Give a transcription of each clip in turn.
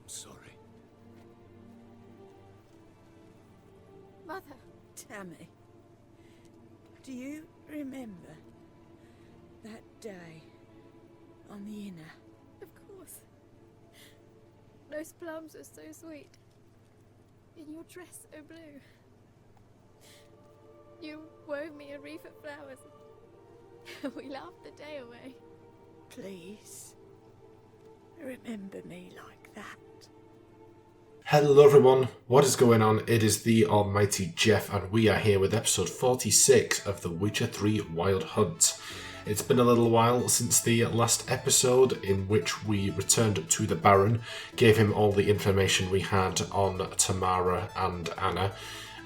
sorry. Mother. Tammy, do you remember that day on the inner? Of course. Those plums are so sweet. In your dress so blue. You wove me a wreath of flowers. We laughed the day away. Please, remember me like that. Hello everyone, what is going on? It is the almighty Jeff and we are here with episode 46 of The Witcher 3 Wild Hunt. It's been a little while since the last episode in which we returned to the Baron, gave him all the information we had on Tamara and Anna,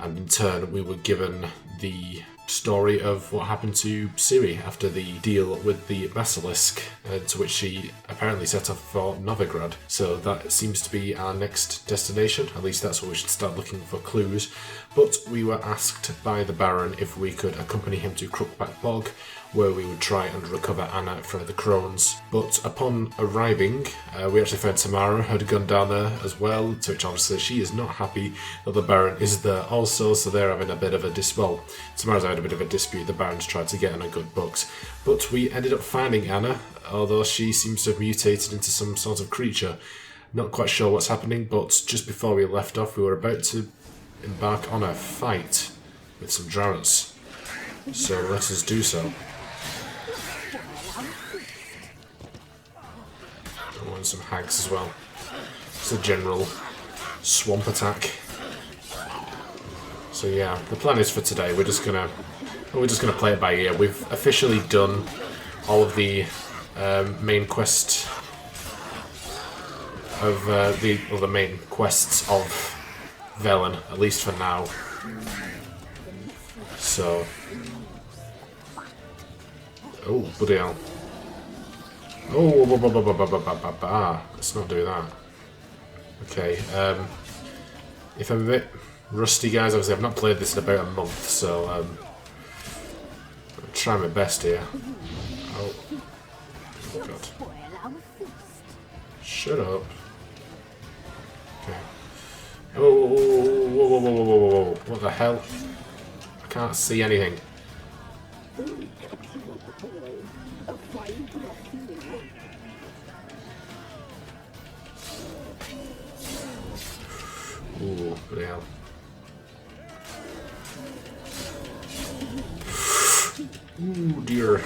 and in turn we were given the story of what happened to Ciri after the deal with the Basilisk, to which she apparently set off for Novigrad. So that seems to be our next destination, at least that's where we should start looking for clues. But we were asked by the Baron if we could accompany him to Crookback Bog, where we would try and recover Anna from the Crones. But upon arriving, we actually found Tamara had gone down there as well, to which obviously she is not happy that the Baron is there also, so they're having a bit of a Tamara's had a bit of a dispute. The Baron's tried to get on a good books. But we ended up finding Anna, although she seems to have mutated into some sort of creature. Not quite sure what's happening, but just before we left off, we were about to embark on a fight with some drowners. So let us do so. Oh, and some hags as well. It's a general swamp attack. So yeah, the plan is for today. We're just gonna play it by ear. We've officially done all of the main quest of the main quests of Velen, at least for now. So, oh bloody hell! Oh, let's not do that. Okay, if I'm a bit rusty, guys, obviously I've not played this in about a month, so I'm trying my best here. Oh god! Shut up. Okay. Oh, whoa! What the hell? I can't see anything. Ooh, bloody hell. Ooh, dear.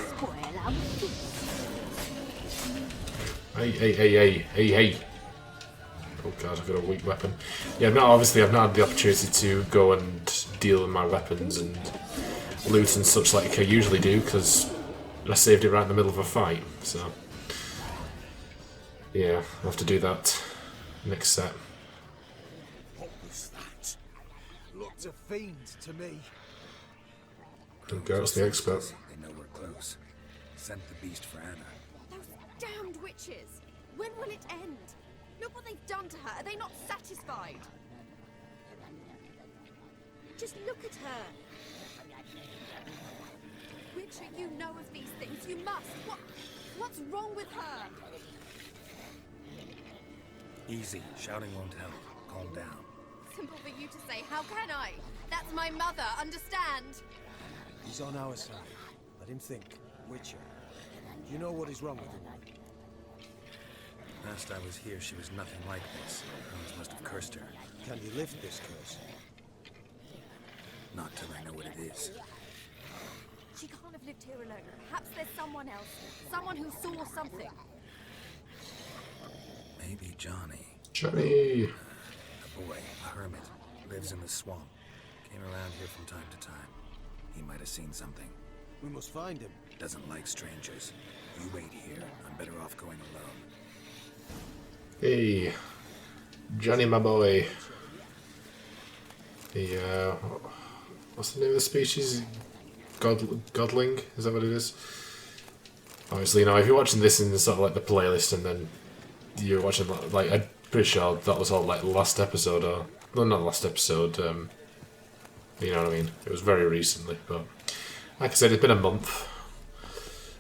Hey. Oh god, I've got a weak weapon. Yeah, I've not had the opportunity to go and deal with my weapons and loot and such like I usually do, because I saved it right in the middle of a fight, so... yeah, I'll have to do that next set. What was that? Looked a fiend to me. Garrett's the expert. They know we're close. Sent the beast for Anna. Those damned witches! When will it end? Look what they've done to her. Are they not satisfied? Just look at her. Witcher, you know of these things. You must. What's wrong with her? Easy. Shouting won't help. Calm down. Simple for you to say. How can I? That's my mother. Understand? He's on our side. Let him think. Witcher. Do you know what is wrong with him? Last I was here, she was nothing like this. Crones must have cursed her. Can you lift this curse? Not till I know what it is. She can't have lived here alone. Perhaps there's someone else. Someone who saw something. Maybe Johnny. Johnny! A boy, a hermit, lives in the swamp. Came around here from time to time. He might have seen something. We must find him. Doesn't like strangers. You wait here. I'm better off going alone. Hey, Johnny, my boy. The what's the name of the species? Godling? Is that what it is? Obviously, you know, if you're watching this in sort of like the playlist, and then you're watching like, I'm pretty sure that was all like the last episode, or no, not last episode. You know what I mean? It was very recently, but like I said, it's been a month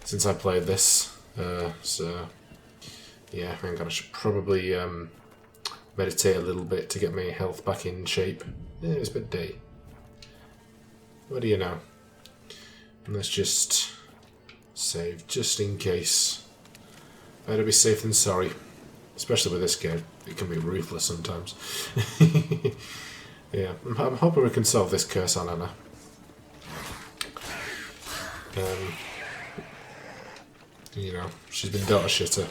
since I played this, so. Yeah, hang on, I should probably meditate a little bit to get my health back in shape. Yeah, it's a bit day. What do you know? Let's just save, just in case. Better be safe than sorry. Especially with this game. It can be ruthless sometimes. Yeah, I'm hoping we can solve this curse on Anna. You know, she's been daughter shitter.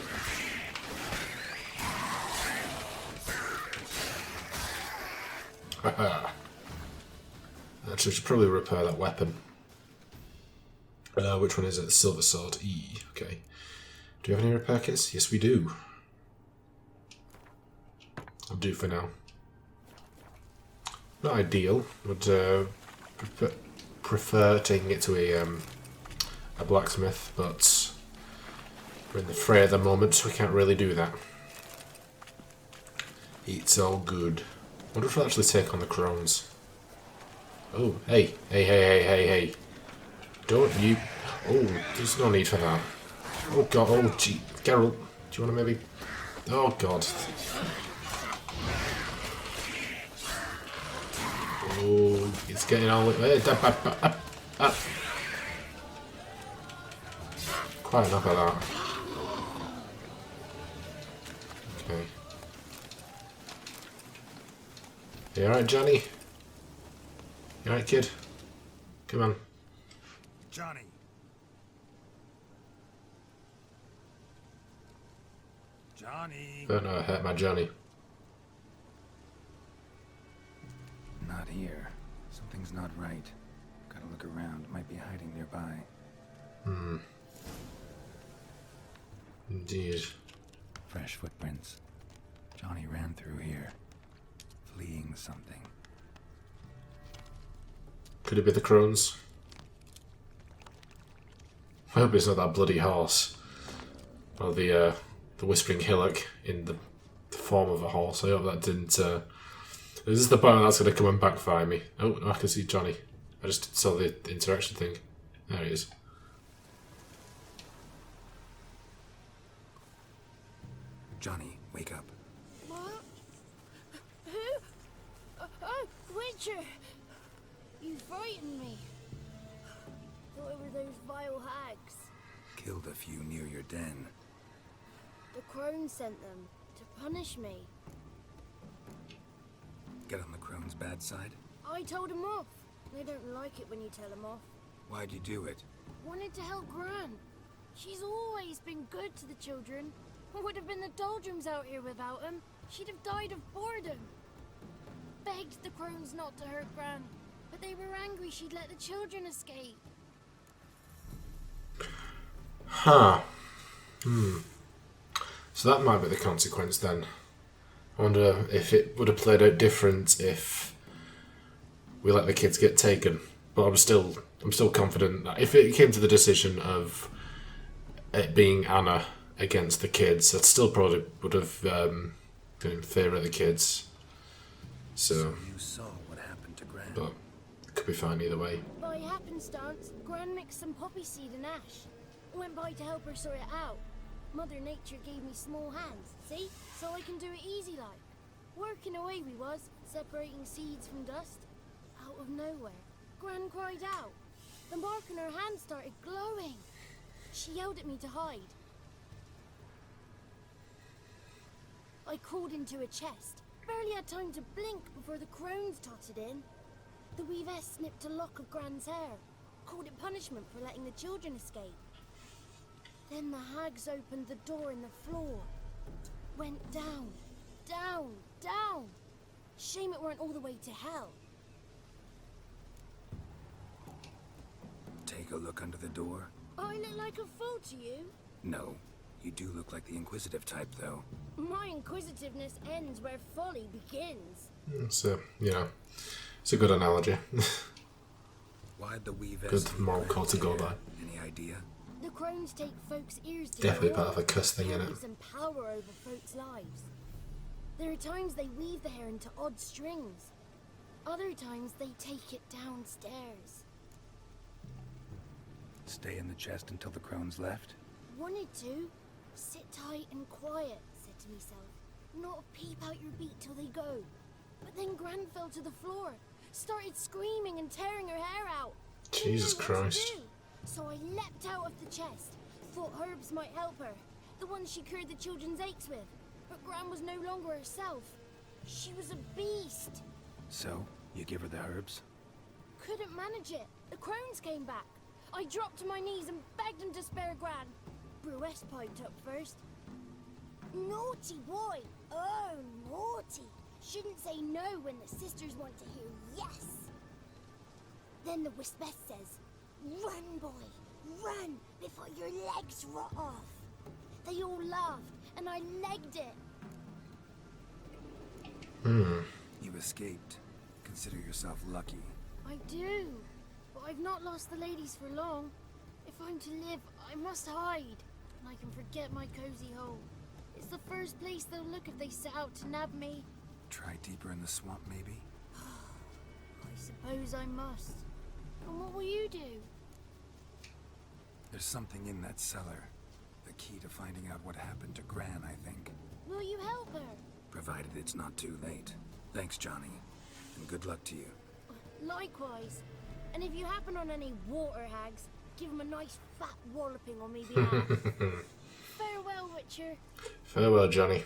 Actually, we should probably repair that weapon. Which one is it? The silver sword. E. Okay. Do we have any repair kits? Yes, we do. I'll do for now. Not ideal. Would prefer taking it to a blacksmith, but we're in the fray at the moment, so we can't really do that. It's all good. I wonder if we'll actually take on the Crones. Oh, hey. Don't you... Oh, there's no need for that. Oh, God. Oh, gee. Geralt, do you want to maybe... Oh, God. Oh, it's getting all... Quite enough of that. Okay. You alright, Johnny? You alright, kid? Come on. Johnny. Johnny. Oh no, I hurt my Johnny. Not here. Something's not right. Gotta look around. Might be hiding nearby. Indeed. Fresh footprints. Johnny ran through here. Fleeing something. Could it be the Crones? I hope it's not that bloody horse. Or the Whispering Hillock in the form of a horse. I hope that didn't... Is this the point where that's going to come and backfire me? Oh, no, I can see Johnny. I just saw the interaction thing. There he is. Johnny, wake up. What? Who? Oh, Witcher! You frightened me. Thought it were those vile hags. Killed a few near your den. The Crones sent them to punish me. Get on the Crone's bad side? I told them off. They don't like it when you tell them off. Why'd you do it? Wanted to help Gran. She's always been good to the children. Would have been the doldrums out here without him. She'd have died of boredom. Begged the Crones not to hurt Gran, but they were angry she'd let the children escape. Huh. So that might be the consequence then. I wonder if it would have played out different if we let the kids get taken. But I'm still confident that if it came to the decision of it being Anna against the kids, I'd still probably would have been in favour of the kids. So you saw what happened to Gran. but it could be fine either way. By happenstance, Gran mixed some poppy seed and ash. Went by to help her sort it out. Mother Nature gave me small hands, see? So I can do it easy like. Working away we was, separating seeds from dust. Out of nowhere, Gran cried out. The mark on her hand started glowing. She yelled at me to hide. I crawled into a chest. Barely had time to blink before the Crones totted in. The weavess snipped a lock of Gran's hair. Called it punishment for letting the children escape. Then the hags opened the door in the floor. Went down, down, down. Shame it weren't all the way to hell. Take a look under the door. I look like a fool to you? No. You do look like the inquisitive type, though. My inquisitiveness ends where folly begins. So, it's a good analogy. Why'd the weave Good moral code to go by. Any idea? The Crones take folks' ears to Definitely hear. part of a cuss thing, innit? Gives them power over folks' lives. There are times they weave the hair into odd strings. Other times they take it downstairs. Stay in the chest until the Crones left? Wanted to. Sit tight and quiet, said to myself. Not a peep out your beat till they go. But then Gran fell to the floor, started screaming and tearing her hair out. Jesus Didn't know what to Christ. do. So I leapt out of the chest. Thought herbs might help her. The ones she cured the children's aches with. But Gran was no longer herself. She was a beast. So, you give her the herbs? Couldn't manage it. The Crones came back. I dropped to my knees and begged him to spare Gran. Bruce piped up first. Naughty boy. Oh, naughty. Shouldn't say no when the sisters want to hear yes. Then the Wispess says, run, boy, run before your legs rot off. They all laughed, and I legged it. You escaped. Consider yourself lucky. I do, but I've not lost the ladies for long. If I'm to live, I must hide, and I can forget my cozy hole. It's the first place they'll look if they set out to nab me. Try deeper in the swamp, maybe? I suppose I must. And what will you do? There's something in that cellar. The key to finding out what happened to Gran, I think. Will you help her? Provided it's not too late. Thanks, Johnny. And good luck to you. Likewise. And if you happen on any water hags, give them a nice fat walloping on me behalf. Farewell, Witcher. Farewell, Johnny.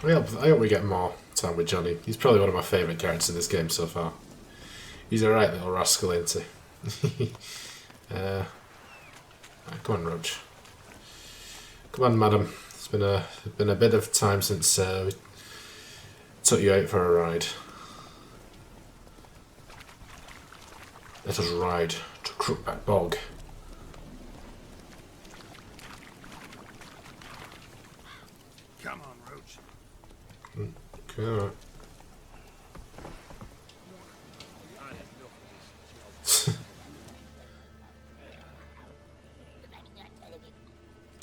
I hope we get more time with Johnny. He's probably one of my favourite characters in this game so far. He's a right little rascal, isn't he? Right, come on, Roach. Come on, madam. It's been a bit of time since we took you out for a ride. Let us ride to Crookback Bog. Come on, Roach. Okay, alright.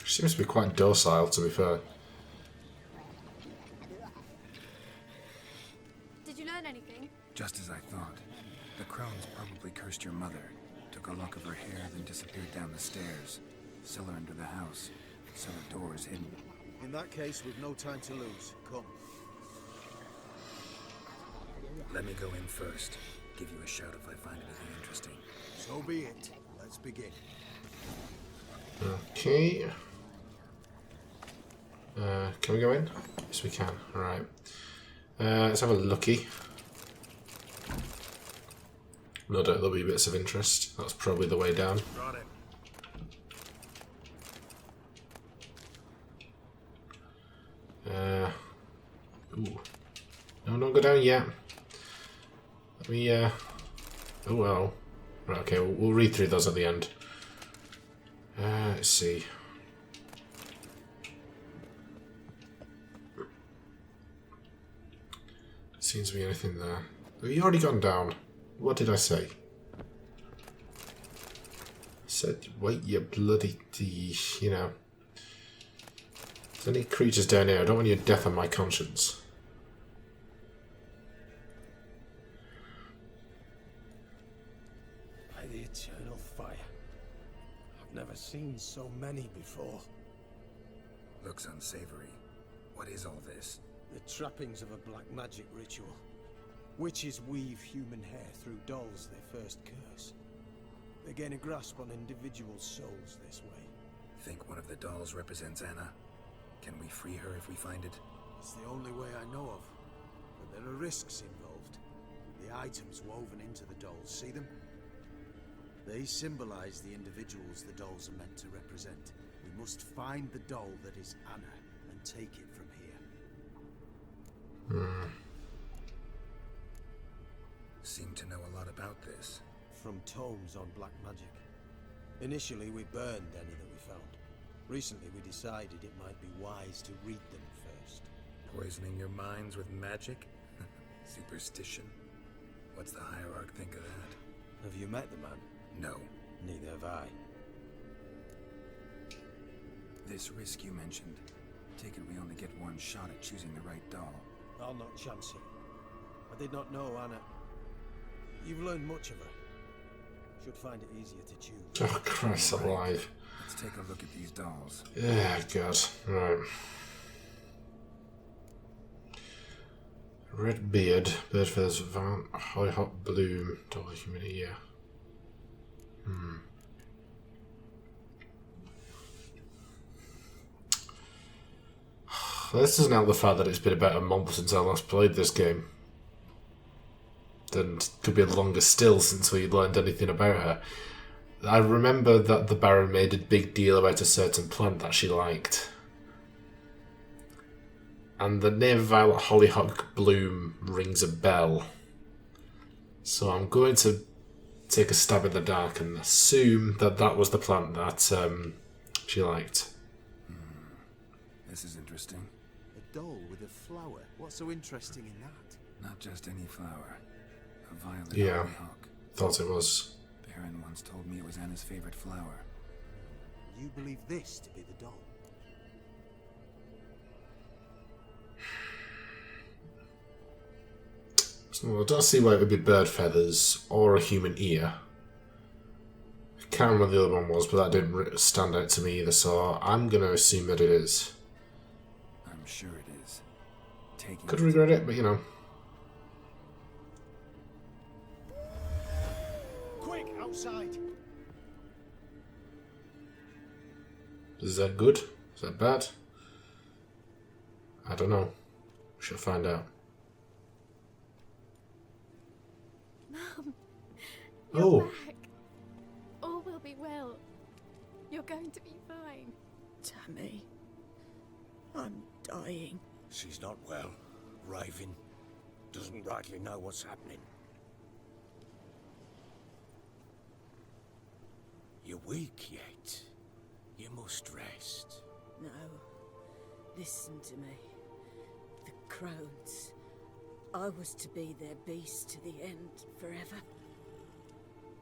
She seems to be quite docile, to be fair. Did you learn anything? Just as I thought. The Crones probably cursed your mother, took a lock of her hair, then disappeared down the stairs. Cellar under the house. Cellar door is hidden. In that case, we've no time to lose. Come. Let me go in first. Give you a shout if I find anything interesting. So be it. Let's begin. Okay. Can we go in? Yes, we can. Alright. Let's have a looky. No doubt there'll be bits of interest. That's probably the way down. Got it. Ooh. No, don't go down yet. Let me, oh well. Right, okay, we'll read through those at the end. Let's see. Seems to be anything there. Have you already gone down? What did I say? I said, wait, you bloody, you know. If there's any creatures down here, I don't want your death on my conscience. By the eternal fire. I've never seen so many before. Looks unsavory. What is all this? The trappings of a black magic ritual. Witches weave human hair through dolls they first curse. They gain a grasp on individual souls this way. Think one of the dolls represents Anna? Can we free her if we find it? It's the only way I know of. But there are risks involved. The items woven into the dolls, see them? They symbolize the individuals the dolls are meant to represent. We must find the doll that is Anna and take it from here. Seem to know a lot about this. From tomes on black magic. Initially, we burned any that we found. Recently, we decided it might be wise to read them first. Poisoning your minds with magic? Superstition? What's the hierarch think of that? Have you met the man? No. Neither have I. This risk you mentioned. Take it we only get one shot at choosing the right doll. I'll not chance it. I did not know Anna. You've learned much of her. Should find it easier to choose. Oh, Christ alive. Let's take a look at these dolls. Yeah, God. Right. Red beard, bird feathers, hollyhock bloom, double humidity, yeah. This doesn't help the fact that it's been about a month since I last played this game. And it could be longer still since we learned anything about her. I remember that the Baron made a big deal about a certain plant that she liked. And the name Violet Hollyhock Bloom rings a bell. So I'm going to take a stab in the dark and assume that that was the plant that she liked. This is interesting. A doll with a flower. What's so interesting in that? Not just any flower. A violet Yeah. hollyhock. Thought it was. Baron once told me it was Anna's favorite flower. You believe this to be the doll? So I don't see why it would be bird feathers or a human ear. I can't remember what the other one was, but that didn't stand out to me either, so I'm going to assume that it is. I'm sure it is. Taking Could regret it, but you know. Quick, outside! Is that good? Is that bad? I don't know. We shall find out. Mum, Oh. you're back. All will be well. You're going to be fine. Tammy, I'm dying. She's not well. Raving. Doesn't rightly know what's happening. You're weak yet. You must rest. No, listen to me. The Crones. I was to be their beast to the end, forever.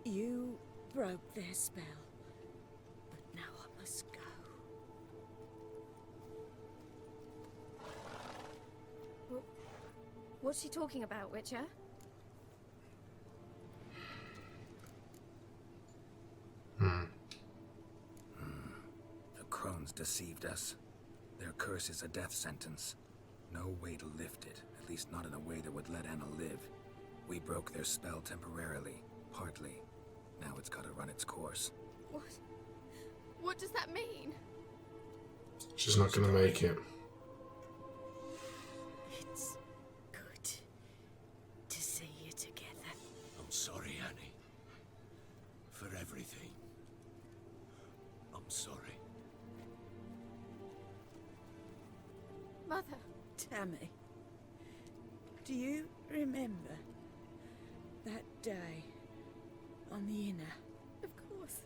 You broke their spell, but now I must go. What's she talking about, Witcher? The Crones deceived us. Their curse is a death sentence. No way to lift it, at least not in a way that would let Anna live. We broke their spell temporarily, partly. Now it's got to run its course. What? What does that mean? She's not going to make it. It's good to see you together. I'm sorry, Annie. For everything. I'm sorry. Mother. Tammy, do you remember that day on the inner? Of course.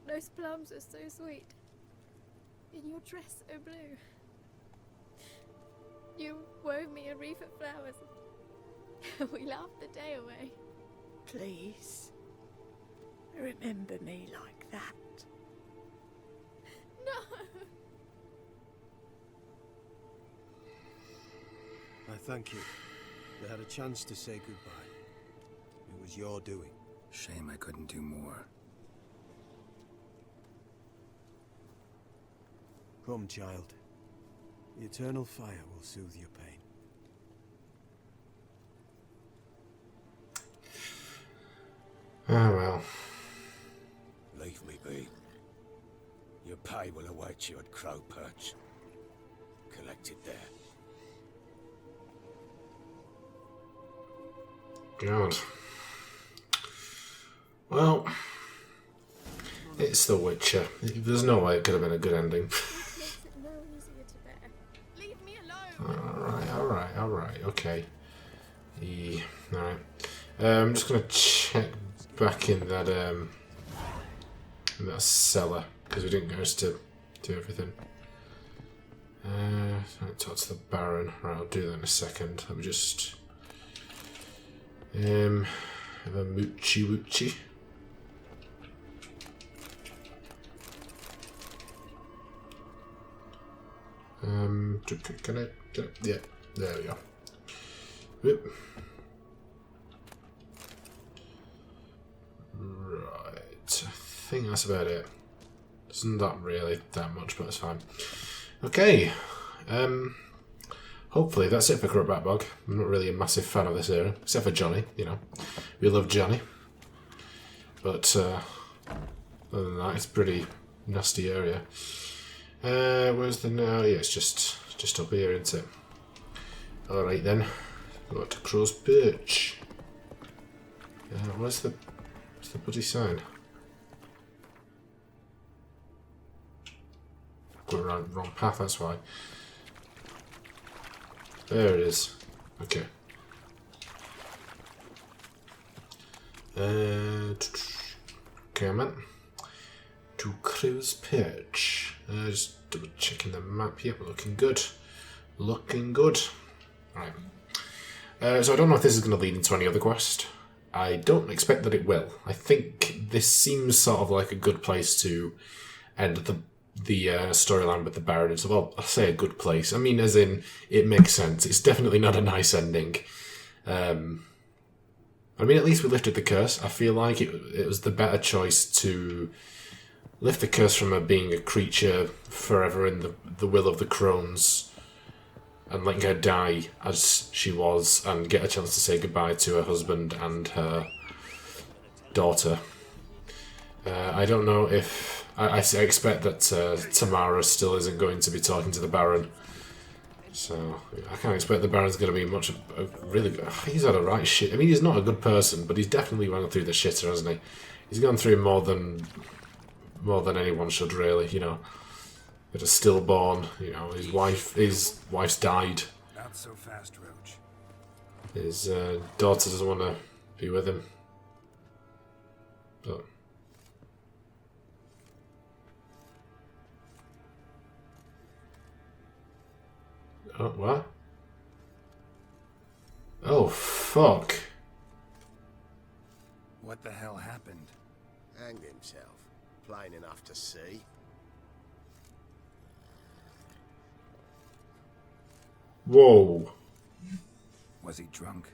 Those plums are so sweet. In your dress so blue. You wove me a wreath of flowers. We laughed the day away. Please, remember me like that. No! I thank you. You had a chance to say goodbye. It was your doing. Shame I couldn't do more. Come, child. The eternal fire will soothe your pain. Ah, well. Leave me be. Your pay will await you at Perch. Collect it there. God. Well, it's The Witcher. There's no way it could have been a good ending. This makes it no easier to bear. Leave me alone! Alright, okay. Alright. I'm just gonna check back in that cellar, because we didn't go to do everything. Talk to the Baron. Right, I'll do that in a second. Let me just have a moochie woochie. Can I? Yeah, there we go. Whoop. Right, I think that's about it. It's not really that much, but it's fine. Okay. hopefully that's it for Crookback Bog. I'm not really a massive fan of this area, except for Johnny, you know. We love Johnny. But other than that, it's a pretty nasty area. Where's the now? Yeah, it's just up here, isn't it? Alright then. Go to Crow's Perch. Where's the bloody sign? Going around the wrong path, that's why. There it is. Okay. Okay, man. To Crow's Perch. Just double checking the map here. Looking good. Looking good. Right. So I don't know if this is going to lead into any other quest. I don't expect that it will. I think this seems sort of like a good place to end the storyline with the Baron. So, well, I say a good place. I mean, as in, it makes sense. It's definitely not a nice ending. I mean, at least we lifted the curse. I feel like it was the better choice to lift the curse from her being a creature forever in the will of the Crones and letting her die as she was and get a chance to say goodbye to her husband and her daughter. I don't know if... I expect that Tamara still isn't going to be talking to the Baron. So, I can't expect the Baron's going to be much... really good. He's had a right shit. I mean, he's not a good person, but he's definitely gone through the shitter, hasn't he? He's gone through more than anyone should, really, you know. Got a stillborn, you know, his wife's died. Not so fast, Roach. His daughter doesn't want to be with him. But... oh, what? Oh, fuck. What the hell happened? Hanged himself. Plain enough to see. Whoa. Was he drunk?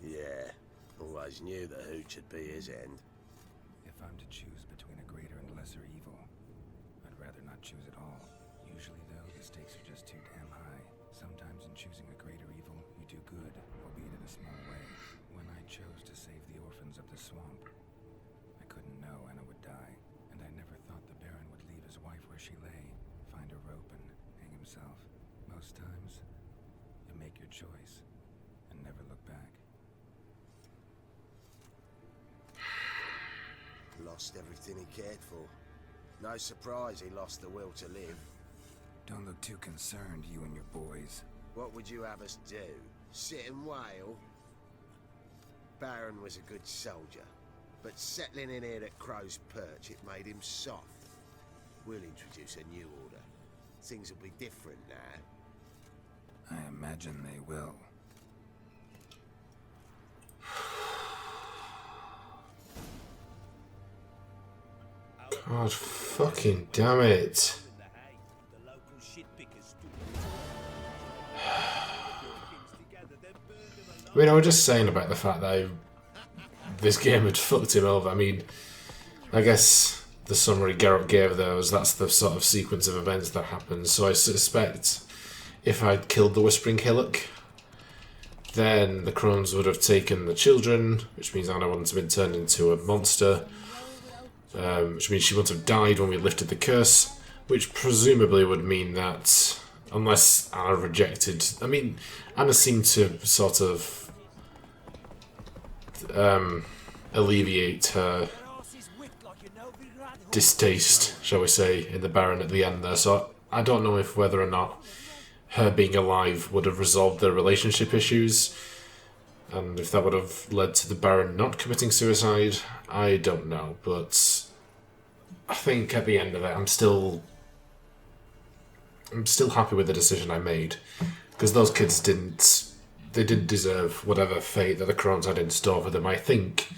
Yeah. Always knew the hooch would be his end. If I'm to choose between a greater and lesser evil, I'd rather not choose at all. Usually, though, the stakes are just too damn high. Sometimes in choosing a greater evil, you do good, albeit in a small way. When I chose to save the orphans of the swamp, I couldn't know Anna would die, and I never thought the Baron would leave his wife where she lay, find a rope and hang himself. Most times, you make your choice and never look back. Lost everything he cared for. No surprise he lost the will to live. Don't look too concerned, you and your boys. What would you have us do? Sit and wail? Baron was a good soldier, but settling in here at Crow's Perch, it made him soft. We'll introduce a new order. Things will be different now. I imagine they will. God fucking damn it. I mean, I was just saying about the fact that this game had fucked him over. I mean, I guess the summary Geralt gave there was that's the sort of sequence of events that happens. So I suspect if I'd killed the Whispering Hillock, then the Crones would have taken the children, which means Anna wouldn't have been turned into a monster. Which means she wouldn't have died when we lifted the curse, which presumably would mean that, unless Anna rejected... I mean, Anna seemed to sort of alleviate her distaste, shall we say, in the Baron at the end there, so I don't know if whether or not her being alive would have resolved their relationship issues, and if that would have led to the Baron not committing suicide, I don't know, but I think at the end of it, I'm still happy with the decision I made, because those kids didn't deserve whatever fate that the Crones had in store for them. I think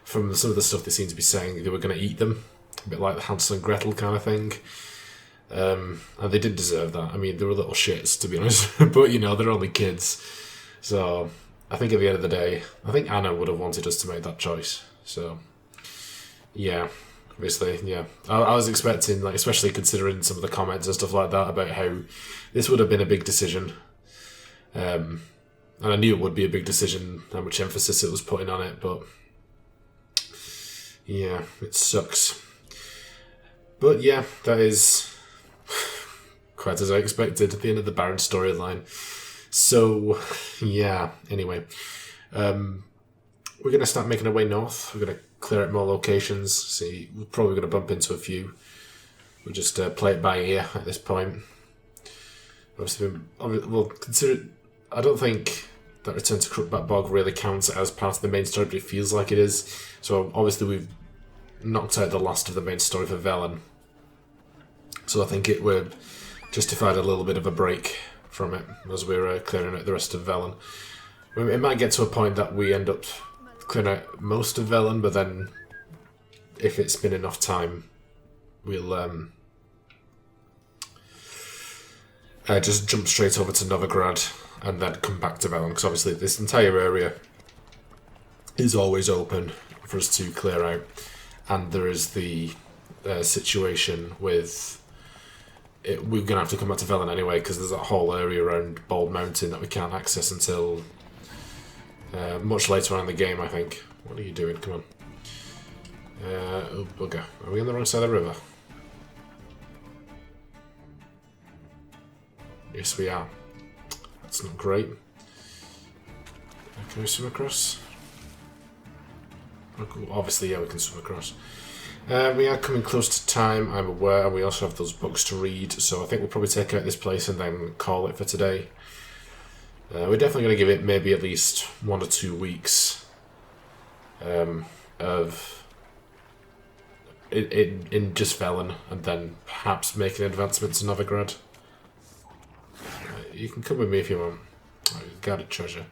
from some of the stuff they seem to be saying, they were going to eat them, a bit like the Hansel and Gretel kind of thing. And they did deserve that. I mean, they were little shits, to be honest, but you know, they're only kids. So I think at the end of the day, I think Anna would have wanted us to make that choice. So yeah, obviously, yeah. I was expecting, like, especially considering some of the comments and stuff like that about how this would have been a big decision. And I knew it would be a big decision, how much emphasis it was putting on it, but yeah, it sucks. But yeah, that is quite as I expected at the end of the Baron storyline. So yeah, anyway, we're going to start making our way north. We're going to clear out more locations. See, we're probably going to bump into a few. We'll just play it by ear at this point. Obviously, we'll consider it. I don't think that Return to Crookback Bog really counts as part of the main story, but it feels like it is. So obviously we've knocked out the last of the main story for Velen. So I think it would justify a little bit of a break from it as we're clearing out the rest of Velen. It might get to a point that we end up clearing out most of Velen, but then if it's been enough time, we'll just jump straight over to Novigrad and then come back to Velen, because obviously this entire area is always open for us to clear out, and there is the situation with it, we're going to have to come back to Velen anyway, because there's that whole area around Bald Mountain that we can't access until much later on in the game, I think. What are you doing? Come on. Oh, bugger. Are we on the wrong side of the river? Yes, we are. That's not great. Can we swim across? Obviously, yeah, we can swim across. We are coming close to time, I'm aware, and we also have those books to read, so I think we'll probably take out this place and then call it for today. We're definitely going to give it maybe at least 1 or 2 weeks of in just Velen, and then perhaps make an advancement to Novigrad. You can come with me if you want. Oh, guarded treasure.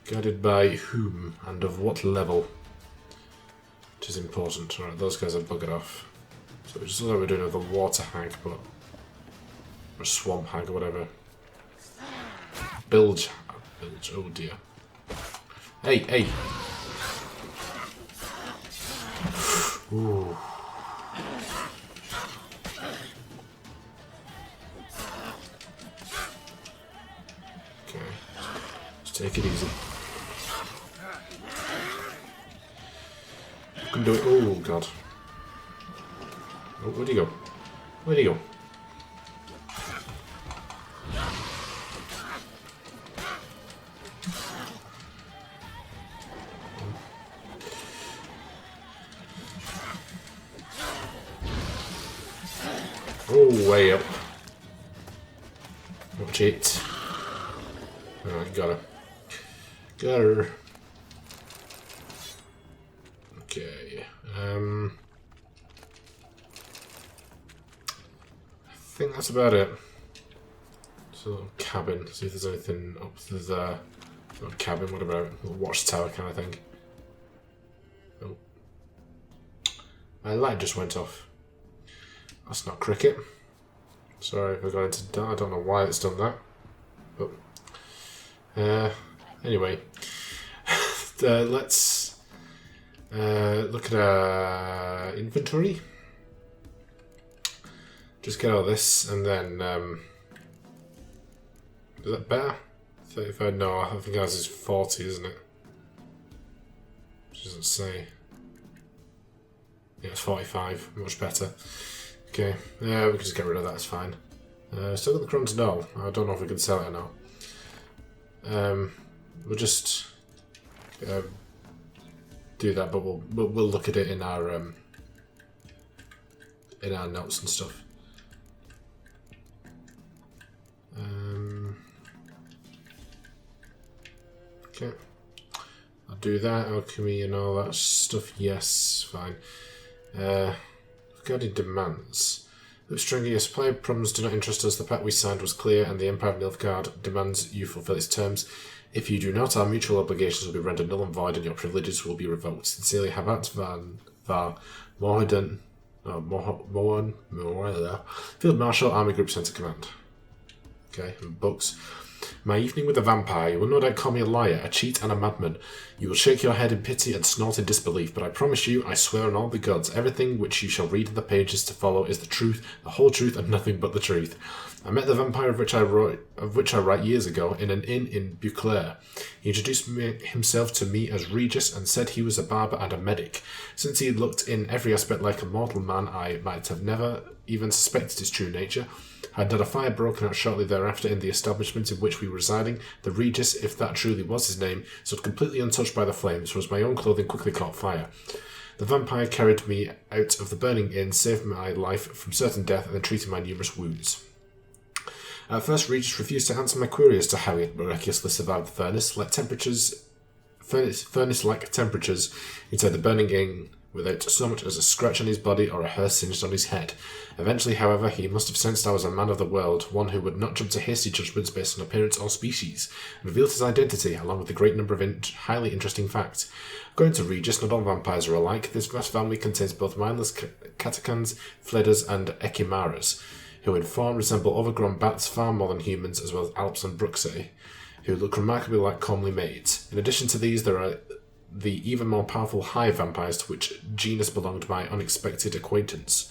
Guarded by whom and of what level? Which is important. Alright, those guys are buggered off. So it's just like we're doing with a water hag, but or a swamp hag or whatever. Bilge. Bilge, oh dear. Hey, hey! Ooh. Okay. Just take it easy. You can do it. Oh god. Oh, where'd he go? Where'd he go? Oh, way up. Watch it. Alright, got her. Got her. Okay. I think that's about it. So, cabin. See if there's anything up there. Not cabin, what about a watchtower kind of thing? Oh. My light just went off. That's not cricket. Sorry if I got into that. I don't know why it's done that. But anyway, let's look at our inventory. Just get all this, and then is that better? 35? No, I think ours is 40, isn't it? Which doesn't say. Yeah, it's 45. Much better. Okay, we can just get rid of that, it's fine. Still got the Crones doll. I don't know if we can sell it or not. We'll just do that, but we'll look at it in our notes and stuff. Okay, I'll do that. Alchemy and all that stuff. Yes, fine. Regarding demands. Strenger, your supply problems do not interest us. The pact we signed was clear, and the Empire of Nilfgaard demands you fulfill its terms. If you do not, our mutual obligations will be rendered null and void, and your privileges will be revoked. Sincerely, Habat van Var Mohadan Field Marshal, Army Group Centre Command. Okay, and books. My evening with a vampire. You will no doubt call me a liar, a cheat, and a madman. You will shake your head in pity and snort in disbelief, but I promise you, I swear on all the gods, everything which you shall read in the pages to follow is the truth, the whole truth, and nothing but the truth. I met the vampire of which I write years ago in an inn in Beauclair. He introduced himself to me as Regis and said he was a barber and a medic. Since he looked in every aspect like a mortal man, I might have never even suspected his true nature. Had not a fire broken out shortly thereafter in the establishment in which we were residing, the Regis, if that truly was his name, stood completely untouched by the flames, whereas my own clothing quickly caught fire. The vampire carried me out of the burning inn, saved my life from certain death, and then treated my numerous wounds. At first, Regis refused to answer my query as to how he had miraculously survived the furnace-like temperatures inside the burning inn, without so much as a scratch on his body or a hair singed on his head. Eventually, however, he must have sensed I was a man of the world, one who would not jump to hasty judgments based on appearance or species, and revealed his identity, along with a great number of highly interesting facts. According to Regis, not all vampires are alike. This vast family contains both mindless catachans, fleders, and echimaras, who in form resemble overgrown bats far more than humans, as well as alps and bruxae, who look remarkably like comely maids. In addition to these, there are the even more powerful hive vampires, to which genus belonged my unexpected acquaintance.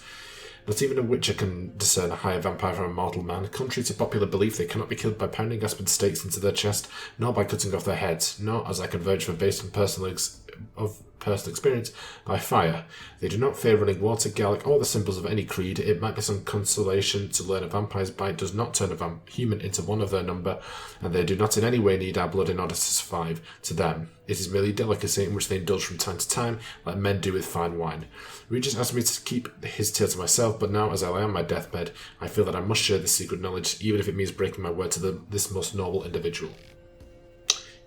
Not even a witcher can discern a hive vampire from a mortal man. Contrary to popular belief, they cannot be killed by pounding aspen stakes into their chest, nor by cutting off their heads, nor, as I can vouch for based on personal experience, by fire. They do not fear running water, Gallic, or the symbols of any creed. It might be some consolation to learn a vampire's bite does not turn a human into one of their number, and they do not in any way need our blood in order to survive. To them, it is merely delicacy in which they indulge from time to time, like men do with fine wine. Regis asked me to keep his tale to myself, but now, as I lie on my deathbed, I feel that I must share this secret knowledge, even if it means breaking my word to this most noble individual.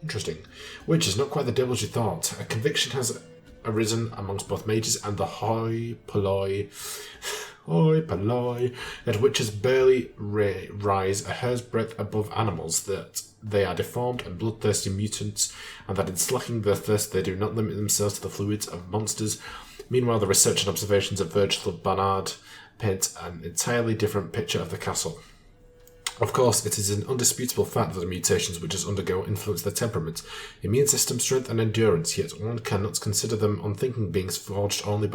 Interesting. Which is not quite the devil you thought. A conviction has arisen amongst both mages and the hoi polloi, that witches barely rise a hair's breadth above animals, that they are deformed and bloodthirsty mutants, and that in slacking their thirst they do not limit themselves to the fluids of monsters. Meanwhile, the research and observations of Virgil Barnard paint an entirely different picture of the castle. Of course, it is an undisputable fact that the mutations witches undergo influence their temperament, immune system strength and endurance, yet one cannot consider them unthinking beings forged only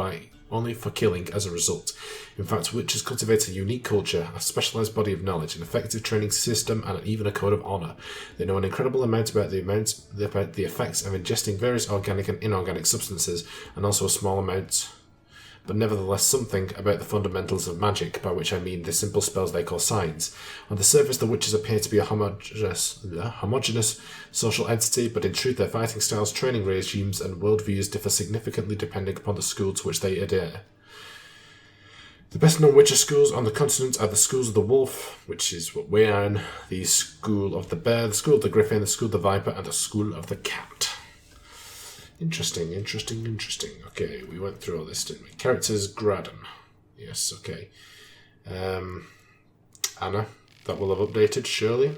for killing as a result. In fact, witches cultivate a unique culture, a specialised body of knowledge, an effective training system, and even a code of honour. They know an incredible amount about the effects of ingesting various organic and inorganic substances, and also a small amount, but nevertheless something, about the fundamentals of magic, by which I mean the simple spells they call signs. On the surface, the witches appear to be a homogeneous social entity, but in truth their fighting styles, training regimes, and worldviews differ significantly depending upon the school to which they adhere. The best known witcher schools on the continent are the schools of the wolf, which is what we are in, the school of the bear, the school of the griffin, the school of the viper, and the school of the cat. Interesting. Okay, we went through all this, didn't we? Characters, Graden. Yes, okay. Anna, that will have updated, surely.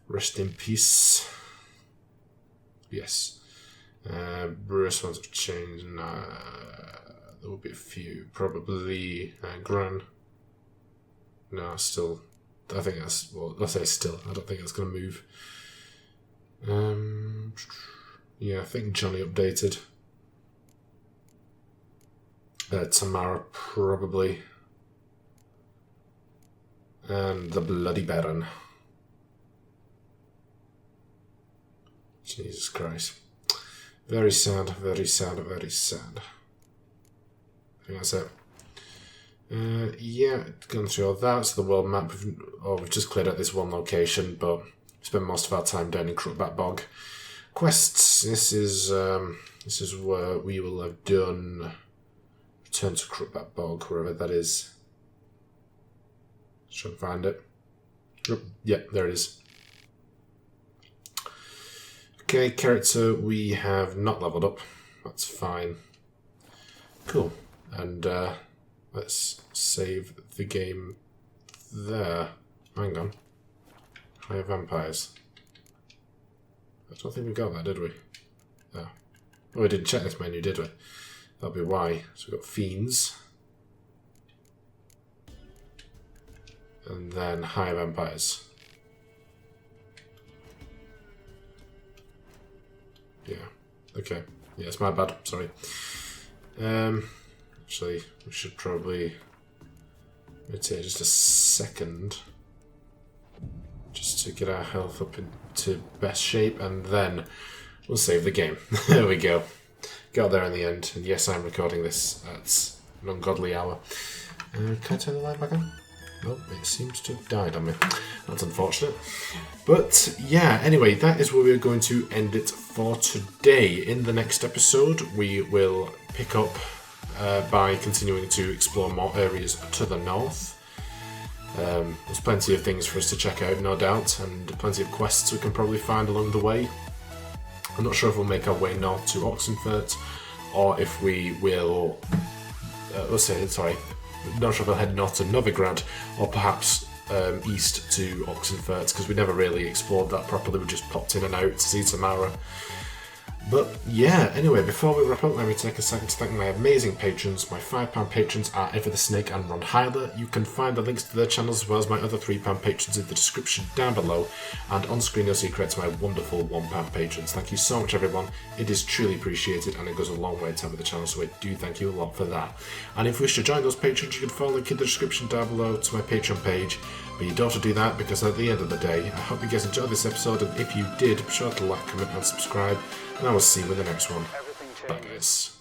Rest in peace. Yes. Bruce ones have changed. There will be a few. Probably Gran. No, still. I think that's... Well, let's say still. I don't think that's going to move. Yeah, I think Johnny updated. Tamara, probably. And the Bloody Baron. Jesus Christ. Very sad, very sad, very sad. I think that's it. Yeah, gone through all that. So the world map, we've just cleared out this one location, but spent most of our time down in Crookback Bog. Quests. This is where we will have done. Return to Crookback Bog, wherever that is. Let's try and find it. Oh, yeah, there it is. Okay, character we have not leveled up. That's fine. Cool. And let's save the game there. Hang on. Higher vampires. I don't think we got that, did we? Oh, we didn't check this menu, did we? That'll be why. So we've got fiends. And then higher vampires. Okay. Yeah, it's my bad. Sorry. Actually, we should probably take just a second just to get our health up into best shape, and then we'll save the game. There we go. Got there in the end, and yes, I'm recording this at an ungodly hour. Can I turn the light back on? Nope, it seems to have died on me. That's unfortunate. But yeah, anyway, that is where we're going to end it for today. In the next episode, we will pick up by continuing to explore more areas to the north. There's plenty of things for us to check out, no doubt, and plenty of quests we can probably find along the way. I'm not sure if we'll make our way north to Oxenfurt, or if we will... not sure if we'll head north to Novigrad, or perhaps east to Oxenfurt, because we never really explored that properly. We just popped in and out to see Tamara. But yeah, anyway, before we wrap up, let me take a second to thank my amazing patrons. My £5 patrons are Ever the Snake and Ron Hyler. You can find the links to their channels as well as my other £3 patrons in the description down below. And on screen you'll see credits to my wonderful £1 patrons. Thank you so much, everyone. It is truly appreciated, and it goes a long way to help with the channel, so I do thank you a lot for that. And if you wish to join those patrons, you can follow the link in the description down below to my Patreon page. But you don't have to do that, because at the end of the day, I hope you guys enjoyed this episode, and if you did, be sure to like, comment and subscribe, and I will see you in the next one. Bye guys.